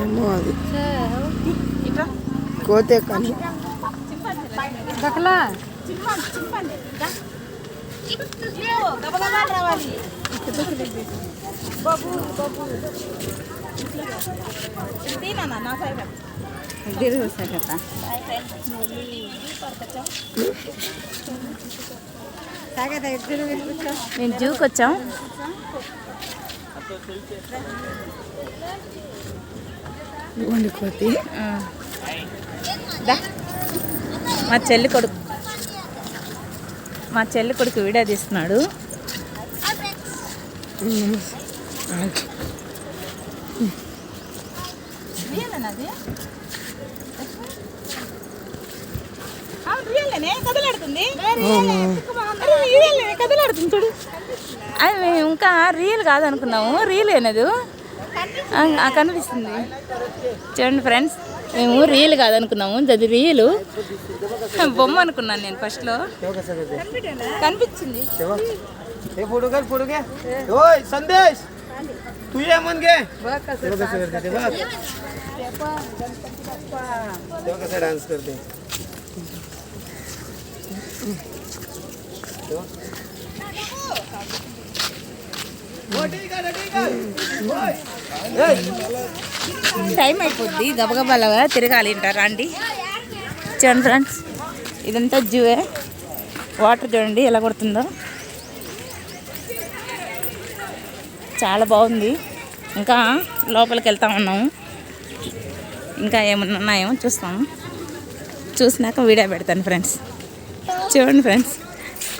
ఏమో అది కోతే కానీ మేము జూకి వచ్చాం. కోతి మా చెల్లి కొడుకు వీడియో తీస్తున్నాడు. కదలాడుతుంది చూడు. అది ఇంకా రియల్ కాదనుకున్నాము, రియల్ అనేది కనిపిస్తుంది. చూడండి ఫ్రెండ్స్, మేము రీల్ కాదనుకున్నాము, అది రీలు బొమ్మ అనుకున్నాను నేను ఫస్ట్లో. కనిపించింది. సందేశ్ डांस करते हैं. టైం అయిపోద్ది, గబగబాగా తిరగాలి అంటారా అండి. చూడండి ఫ్రెండ్స్, ఇదంతా జూవే. వాటర్ చూడండి ఎలా కొడుతుందో, చాలా బాగుంది. ఇంకా లోపలికి వెళ్తా ఉన్నాము, ఇంకా ఏమన్నా ఉన్నాయేమో చూస్తాము. చూసినాక వీడియో పెడతాను ఫ్రెండ్స్. చూడండి ఫ్రెండ్స్,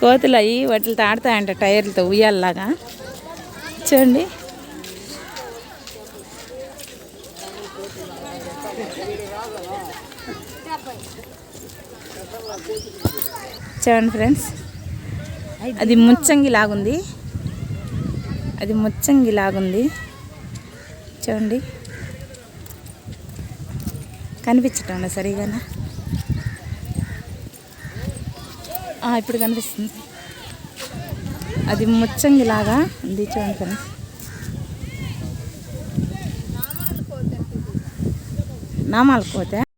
కోతులు అవి వాటితో ఆడతాయంట టైర్లతో ఉయ్యాలలాగా. చూడండి, చూడండి ఫ్రెండ్స్, అది ముచ్చంగి లాగుంది, అది ముచ్చంగి లాగుంది. చూడండి, కనిపించటం సరిగానా? ఇప్పుడు కనిపిస్తుంది. అది ముచ్చంగి లాగా ఉంది. చూడండి ఫ్రెండ్స్, నామాల కోత.